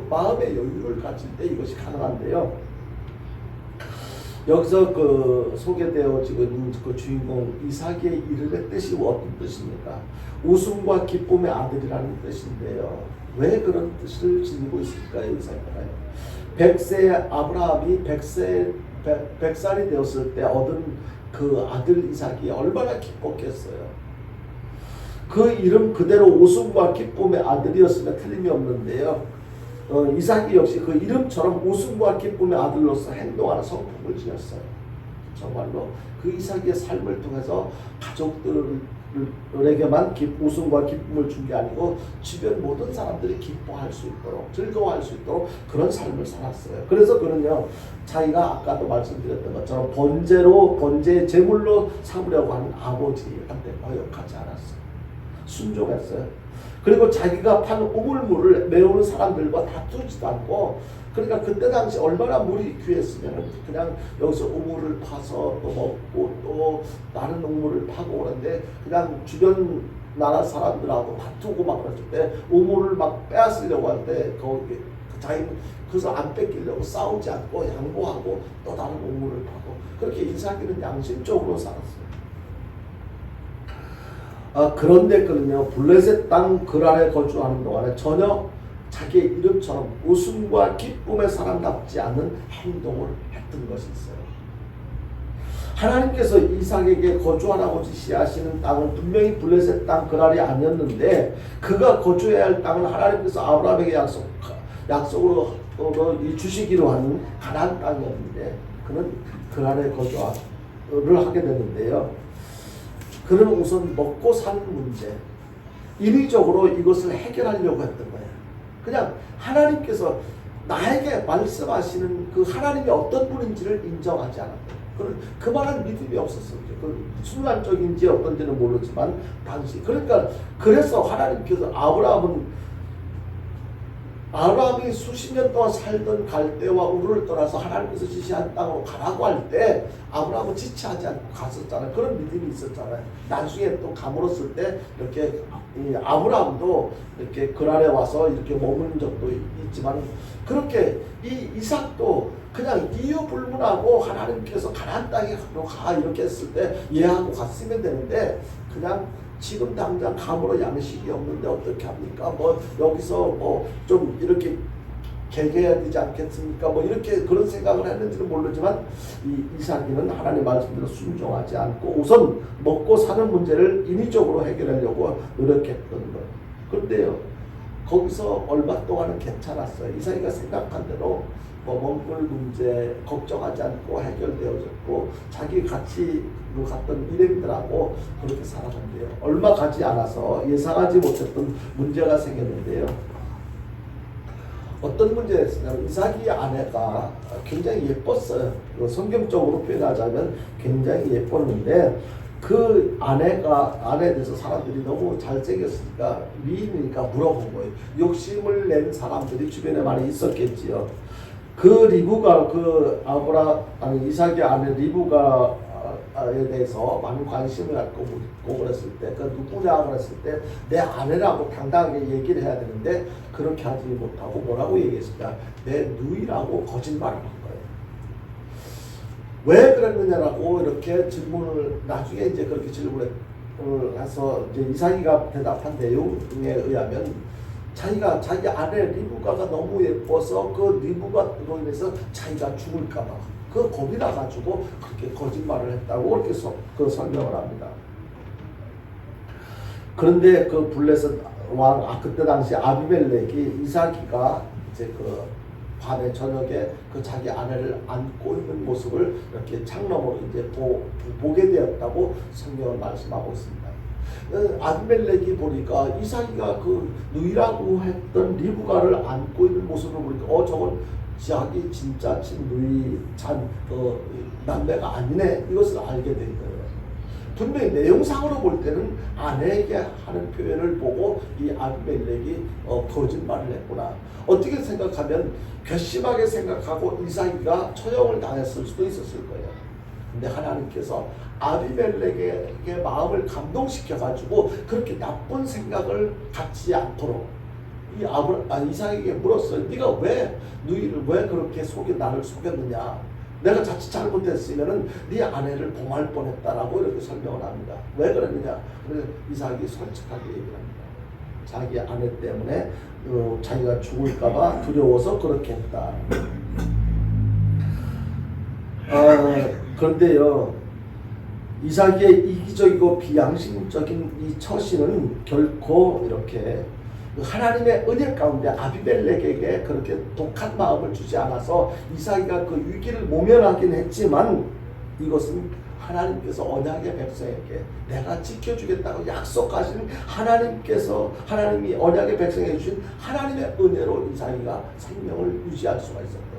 마음의 여유를 가질 때 이것이 가능한데요. 여기서 그 소개되어지고 있는 그 주인공 이삭의 이름의 뜻이 어떤 뜻입니까? 웃음과 기쁨의 아들이라는 뜻인데요. 왜 그런 뜻을 지니고 있을까요? 이삭이가요. 100세 아브라함이 100살이 되었을 때 얻은 그 아들 이삭이 얼마나 기뻤겠어요. 그 이름 그대로 웃음과 기쁨의 아들이었으면 틀림이 없는데요. 이삭이 역시 그 이름처럼 웃음과 기쁨의 아들로서 행동하는 성품을 지녔어요. 정말로 그 이삭의 삶을 통해서 가족들에게만 웃음과 기쁨을 준 게 아니고 주변 모든 사람들이 기뻐할 수 있도록 즐거워할 수 있도록 그런 삶을 살았어요. 그래서 그는요 자기가 아까도 말씀드렸던 것처럼 번제의 제물로 삼으려고 하는 아버지한테 거역하지 않았어요. 순종했어요. 그리고 자기가 파는 우물물을 메우는 사람들과 다투지도 않고 그러니까 그때 당시 얼마나 물이 귀했으면 그냥 여기서 우물을 파서 또 먹고 또 다른 우물을 파고 그러는데 그냥 주변 나라 사람들하고 다투고 막 그랬을 때 우물을 막 빼앗으려고 할 때 거기 자기는 그래서 안 뺏기려고 싸우지 않고 양보하고 또 다른 우물을 파고 그렇게 이삭이는 양심적으로 살았어요. 그런데 그는요 블레셋 땅 그랄에 거주하는 동안에 전혀 자기의 이름처럼 웃음과 기쁨의 사람답지 않은 행동을 했던 것이 있어요. 하나님께서 이삭에게 거주하라고 지시하시는 땅은 분명히 블레셋 땅 그랄이 아니었는데 그가 거주해야 할 땅은 하나님께서 아브라함에게 약속으로 주시기로 하는 가나안 땅이었는데 그는 그란에 거주를 하게 됐는데요. 그는 우선 먹고 사는 문제, 인위적으로 이것을 해결하려고 했던 거예요. 그냥 하나님께서 나에게 말씀하시는 그 하나님이 어떤 분인지를 인정하지 않았다. 그만한 믿음이 없었어요. 그 순간적인지 어떤지는 모르지만 당시 그러니까 그래서 하나님께서 아브라함이 수십 년 동안 살던 갈대와 우르를 떠나서 하나님께서 지시한 땅으로 가라고 할 때 아브라함은 지체하지 않고 갔었잖아요. 그런 믿음이 있었잖아요. 나중에 또 가물었을 때 이렇게 아브라함도 이렇게 그란에 와서 이렇게 머무는 적도 있지만 그렇게 이삭도 그냥 이유 불문하고 하나님께서 가나안 땅으로 가 이렇게 했을 때 예하고 갔으면 되는데 그냥 지금 당장 감으로 양식이 없는데 어떻게 합니까? 뭐 여기서 뭐 좀 이렇게 개개해야 되지 않겠습니까? 뭐 이렇게 그런 생각을 했는지는 모르지만 이삭이는 하나님 말씀대로 순종하지 않고 우선 먹고 사는 문제를 인위적으로 해결하려고 노력했던 거예요. 그런데요, 거기서 얼마 동안은 괜찮았어요. 이삭이가 생각한 대로 뭐 먹물 문제 걱정하지 않고 해결되어졌고 자기 같이 갔던 일행들하고 그렇게 살아간대요. 얼마 가지 않아서 예상하지 못했던 문제가 생겼는데요. 어떤 문제였냐면 이삭이 아내가 굉장히 예뻤어요. 성경적으로 표현하자면 굉장히 예뻤는데 그 아내에 대해서 사람들이 너무 잘생겼으니까 미인이니까 물어본 거예요. 욕심을 낸 사람들이 주변에 많이 있었겠지요. 그 리브가 이삭의 아내 리브가에 대해서 많은 관심을 갖고 묻고 그랬을 때, 그 누구냐고 그랬을 때 내 아내라고 당당하게 얘기를 해야 되는데 그렇게 하지 못하고 뭐라고 얘기했을까? 내 누이라고 거짓말을 한 거예요. 왜 그랬느냐라고 이렇게 질문을 나중에 이제 그렇게 질문을 해서 이제 이삭이가 대답한 내용에 의하면 자기가 자기 아내 리브가가 너무 예뻐서 그 리브가로 인해서 자기가 죽을까봐 그 겁이 나가지고 그렇게 거짓말을 했다고 그렇게 설명을 합니다. 그런데 그 블레셋 왕 그때 당시 아비멜렉이 이삭이가 이제 그 밤에 저녁에 그 자기 아내를 안고 있는 모습을 이렇게 창너머로 이제 보게 되었다고 성경은 말씀하고 있습니다. 아비멜렉이 보니까 이삭이가 그 누이라고 했던 리브가를 안고 있는 모습을 보니까 저건 자기 진짜 친누이 남매가 아니네 이것을 알게 된 거예요. 분명히 내용상으로 볼 때는 아내에게 하는 표현을 보고 이 아비멜렉이 거짓말을 했구나. 어떻게 생각하면 괘씸하게 생각하고 이삭이가 처형을 당했을 수도 있었을 거예요. 근데 하나님께서 아비멜렉의 마음을 감동시켜가지고 그렇게 나쁜 생각을 갖지 않도록 이삭에게 물었어요. 네가 왜 누이를 왜 그렇게 나를 속였느냐? 내가 자칫 잘못했으면은 네 아내를 봉할 뻔했다라고 이렇게 설명을 합니다. 왜 그랬느냐? 그래서 이삭이 솔직하게 얘기합니다. 자기 아내 때문에 자기가 죽을까봐 두려워서 그렇게 했다. 그런데요, 이삭의 이기적이고 비양심적인 이 처신은 결코 이렇게 하나님의 은혜 가운데 아비멜렉에게 그렇게 독한 마음을 주지 않아서 이삭이가 그 위기를 모면하긴 했지만 이것은 하나님께서 언약의 백성에게 내가 지켜주겠다고 약속하신 하나님이 언약의 백성에게 주신 하나님의 은혜로 이삭이가 생명을 유지할 수가 있었던 거예요.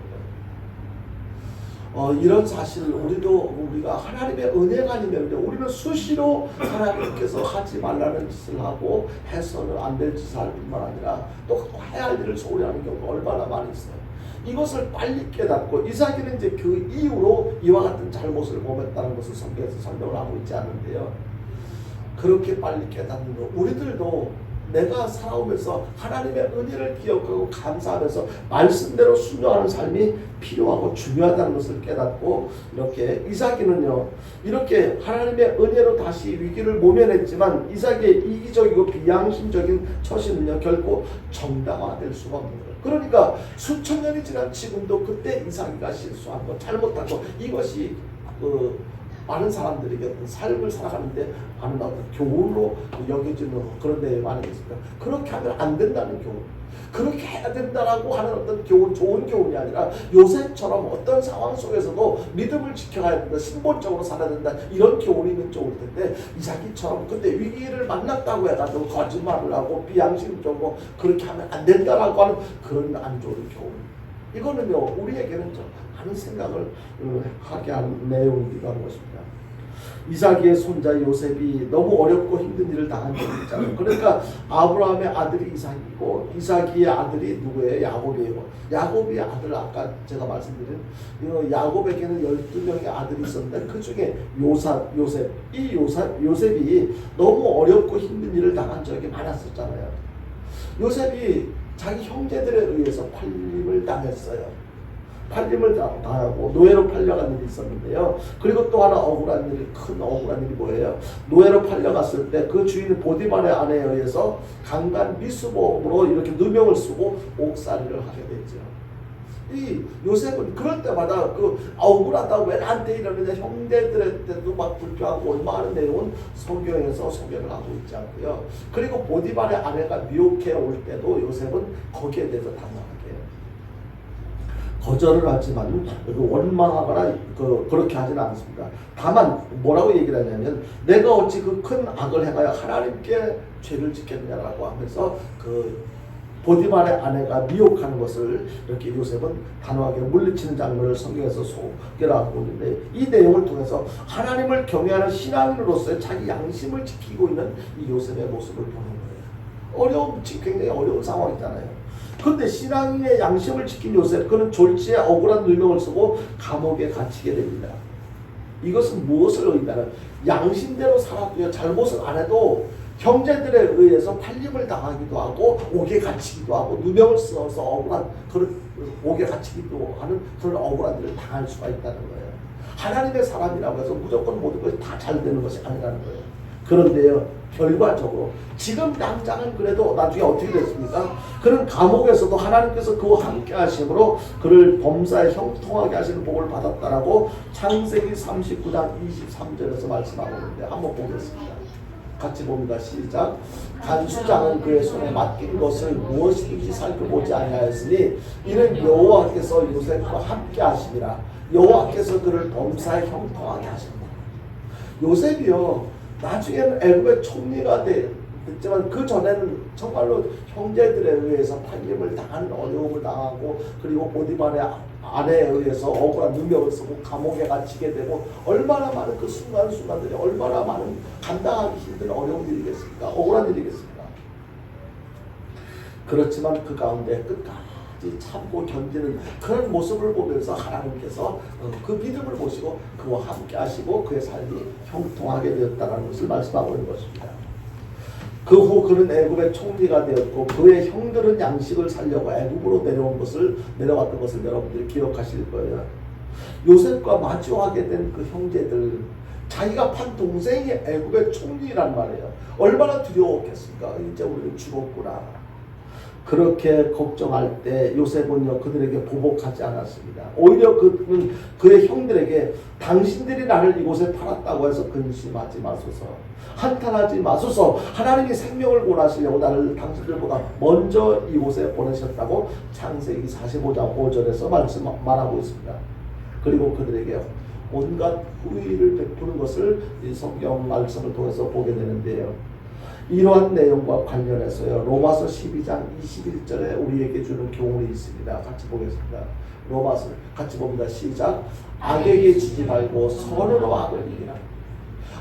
이런 사실을 우리가 하나님의 은혜가 아니면 우리는 수시로 하나님께서 하지 말라는 짓을 하고 해서는 안 될 짓을 할 뿐만 아니라 또 해야 할 일을 소홀히 하는 경우가 얼마나 많이 있어요. 이것을 빨리 깨닫고 이삭이는 이제 그 이후로 이와 같은 잘못을 범했다는 것을 성경에서 설명을 하고 있지 않은데요. 그렇게 빨리 깨닫는 거 우리들도 내가 살아오면서 하나님의 은혜를 기억하고 감사하면서 말씀대로 순종하는 삶이 필요하고 중요하다는 것을 깨닫고 이렇게 이삭이는요 이렇게 하나님의 은혜로 다시 위기를 모면했지만 이삭의 이기적이고 비양심적인 처신은요 결코 정당화될 수가 없는 거예요. 그러니까 수천 년이 지난 지금도 그때 이삭이가 실수한 것 잘못한 것 이것이 많은 사람들에게 어떤 삶을 살아가는데 많은 어떤 교훈으로 여겨지는 그런 내용 아니겠습니까? 그렇게 하면 안 된다는 교훈. 그렇게 해야 된다라고 하는 어떤 교훈, 좋은 교훈이 아니라 요셉처럼 어떤 상황 속에서도 믿음을 지켜가야 된다, 신본적으로 살아야 된다, 이런 교훈이 있는 좋을 텐데, 이삭이처럼 근데 위기를 만났다고 해가지고 거짓말을 하고 비양심적으로 그렇게 하면 안 된다라고 하는 그런 안 좋은 교훈. 이거는요, 우리에게는 좀 많은 생각을 하게 하는 내용이기도 하는 것입니다. 이삭의 손자 요셉이 너무 어렵고 힘든 일을 당한 적이 있잖아요. 그러니까 아브라함의 아들이 이삭이고 이삭의 아들이 누구예요? 야곱이에요. 야곱의 아들, 아까 제가 말씀드린 야곱에게는 12명의 아들이 있었는데 그 중에 요셉, 요셉이 너무 어렵고 힘든 일을 당한 적이 많았었잖아요. 요셉이 자기 형제들에 의해서 팔림을 당했어요. 팔림을 당하고 노예로 팔려간 일이 있었는데요. 그리고 또 하나 억울한 일이, 큰 억울한 일이 뭐예요? 노예로 팔려갔을 때 그 주인 보디발의 아내에 의해서 강간 미수범으로 이렇게 누명을 쓰고 옥살이를 하게 됐죠. 이 요셉은 그럴 때마다 그 억울하다고 왜 나한테 이러느냐, 형제들한테도 막 불평하고 원망하는 내용은 성경에서 소개를 하고 있지 않고요. 그리고 보디발의 아내가 미혹해 올 때도 요셉은 거기에 대해서 당황하게 거절을 하지만 원망하거나 그렇게 하지는 않습니다. 다만 뭐라고 얘기를 하냐면, 내가 어찌 그 큰 악을 행하여 하나님께 죄를 짓겠느냐라고 하면서 그 보디발의 아내가 미혹하는 것을 이렇게 요셉은 단호하게 물리치는 장면을 성경에서 소개를 하고 있는데, 이 내용을 통해서 하나님을 경외하는 신앙인으로서의 자기 양심을 지키고 있는 이 요셉의 모습을 보는 거예요. 굉장히 어려운 상황이잖아요. 그런데 신앙인의 양심을 지킨 요셉, 그는 졸지에 억울한 누명을 쓰고 감옥에 갇히게 됩니다. 이것은 무엇을 의미하는, 양심대로 살았고요, 잘못을 안 해도 형제들에 의해서 팔림을 당하기도 하고 옥에 갇히기도 하고 누명을 써서 억울한 그런 옥에 갇히기도 하는 그런 억울한 일을 당할 수가 있다는 거예요. 하나님의 사람이라고 해서 무조건 모든 것이 다 잘 되는 것이 아니라는 거예요. 그런데요, 결과적으로 지금 당장은 그래도 나중에 어떻게 됐습니까? 그는 감옥에서도 하나님께서 그와 함께 하심으로 그를 범사에 형통하게 하시는 복을 받았다라고 창세기 39장 23절에서 말씀하고 있는데, 한번 보겠습니다. 같이 봅니다. 시작. 간수장은 그의 손에 맡긴 것을 무엇이든지 살펴보지 아니하였으니 이는 여호와께서 요셉과 함께 하심이라. 여호와께서 그를 범사에 형통하게 하십니다. 요셉이요, 나중에는 애굽의 총리가 됐지만 그 전에는 정말로 형제들에 의해서 팔림을 당하는 어려움을 당하고, 그리고 보디발의 아내에 의해서 억울한 누명을 쓰고 감옥에 갇히게 되고, 얼마나 많은 그 순간순간들이 얼마나 많은 감당하기 힘든 어려운 일이겠습니까? 억울한 일이겠습니까? 그렇지만 그 가운데 끝까지 참고 견디는 그런 모습을 보면서 하나님께서 그 믿음을 보시고 그와 함께 하시고 그의 삶이 형통하게 되었다는 것을 말씀하고 있는 것입니다. 그 후 그는 애굽의 총리가 되었고, 그의 형들은 양식을 살려고 애굽으로 내려왔던 것을 여러분들이 기억하실 거예요. 요셉과 마주하게 된 그 형제들, 자기가 판 동생이 애굽의 총리란 말이에요. 얼마나 두려웠겠습니까? 이제 우리는 죽었구나. 그렇게 걱정할 때 요셉은요, 그들에게 보복하지 않았습니다. 오히려 그의 형들에게 당신들이 나를 이곳에 팔았다고 해서 근심하지 마소서, 한탄하지 마소서, 하나님이 생명을 원하시려고 나를 당신들보다 먼저 이곳에 보내셨다고 창세기 45장 5절에서 말하고 있습니다. 그리고 그들에게 온갖 후의를 베푸는 것을 이 성경 말씀을 통해서 보게 되는데요. 이러한 내용과 관련해서요, 로마서 12장 21절에 우리에게 주는 교훈이 있습니다. 같이 보겠습니다. 로마서 같이 봅니다. 시작. 악에게 지지 말고 선으로 악을 이기라.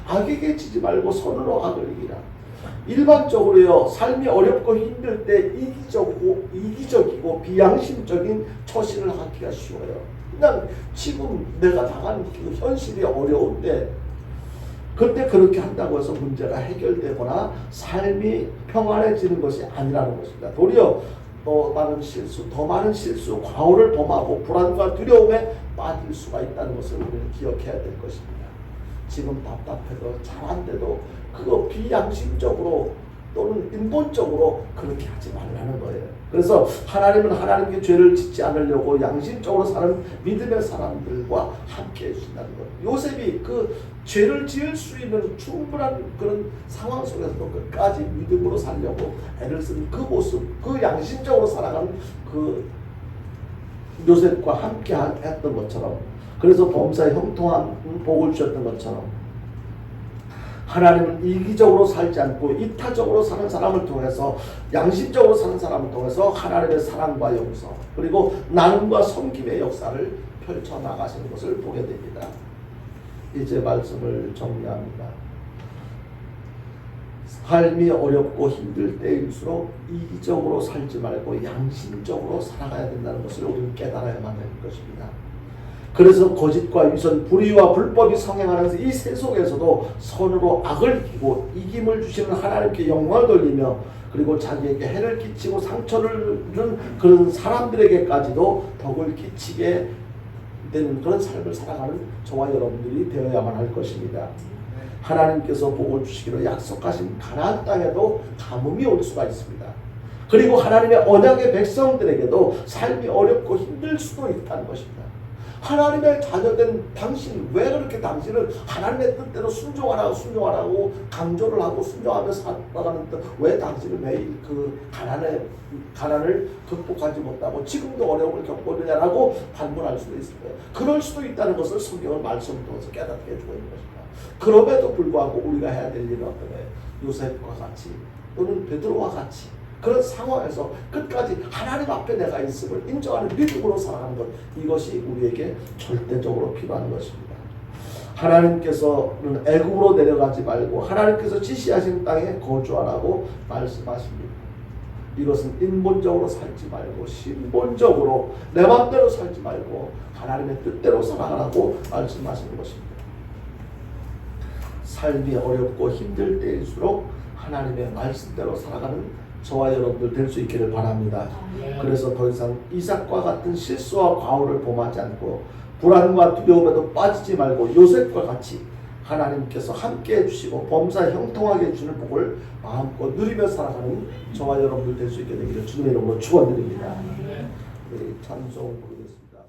악에게 지지 말고 선으로 악을 이기라. 일반적으로요, 삶이 어렵고 힘들 때 이기적이고 비양심적인 처신을 하기가 쉬워요. 그냥 지금 내가 당한 그 현실이 어려운데, 그런데 그렇게 한다고 해서 문제가 해결되거나 삶이 평안해지는 것이 아니라는 것입니다. 도리어 더 많은 실수, 과오를 범하고 불안과 두려움에 빠질 수가 있다는 것을 우리는 기억해야 될 것입니다. 지금 답답해도 잘한데도 그거 비양심적으로 또는 인본적으로 그렇게 하지 말라는 거예요. 그래서 하나님은 하나님께 죄를 짓지 않으려고 양심적으로 사는 믿음의 사람들과 함께 해주신다는 것. 요셉이 그 죄를 지을 수 있는 충분한 그런 상황 속에서도 끝까지 믿음으로 살려고 애를 쓴 그 모습, 그 양심적으로 살아가는 그 요셉과 함께 했던 것처럼, 그래서 범사에 형통한 복을 주셨던 것처럼, 하나님은 이기적으로 살지 않고 이타적으로 사는 사람을 통해서, 양심적으로 사는 사람을 통해서 하나님의 사랑과 용서, 그리고 나눔과 섬김의 역사를 펼쳐나가시는 것을 보게 됩니다. 이제 말씀을 정리합니다. 삶이 어렵고 힘들 때일수록 이기적으로 살지 말고 양심적으로 살아가야 된다는 것을 우리는 깨달아야만 되는 것입니다. 그래서 거짓과 위선, 불의와 불법이 성행하는 이 세속에서도 선으로 악을 이기고 이김을 주시는 하나님께 영광을 돌리며, 그리고 자기에게 해를 끼치고 상처를 주는 그런 사람들에게까지도 덕을 끼치게 되는 그런 삶을 살아가는 저와 여러분들이 되어야만 할 것입니다. 하나님께서 복을 주시기로 약속하신 가나안 땅에도 가뭄이 올 수가 있습니다. 그리고 하나님의 언약의 백성들에게도 삶이 어렵고 힘들 수도 있다는 것입니다. 하나님의 자녀된 당신, 왜 그렇게 당신을 하나님의 뜻대로 순종하라고 강조를 하고 순종하며 살아가는 뜻, 왜 당신을 매일 그 가난을 극복하지 못하고 지금도 어려움을 겪고 있느냐라고 반문할 수도 있을 거예요. 그럴 수도 있다는 것을 성경의 말씀을 통해서 깨닫게 해주고 있는 것입니다. 그럼에도 불구하고 우리가 해야 될 일은 어떤 거예요? 요셉과 같이 또는 베드로와 같이 그런 상황에서 끝까지 하나님 앞에 내가 있음을 인정하는 믿음으로 살아가는 것, 이것이 우리에게 절대적으로 필요한 것입니다. 하나님께서는 애굽으로 내려가지 말고 하나님께서 지시하신 땅에 거주하라고 말씀하십니다. 이것은 인본적으로 살지 말고 신본적으로 내 맘대로 살지 말고 하나님의 뜻대로 살아가라고 말씀하시는 것입니다. 삶이 어렵고 힘들 때일수록 하나님의 말씀대로 살아가는 저와 여러분들 될 수 있기를 바랍니다. 그래서 더 이상 이삭과 같은 실수와 과오를 범하지 않고 불안과 두려움에도 빠지지 말고 요셉과 같이 하나님께서 함께 해주시고 범사에 형통하게 해주시는 복을 마음껏 누리며 살아가는 저와 여러분들 될 수 있게 되기를 주님의 이름으로 축원드립니다. 찬송 부르겠습니다.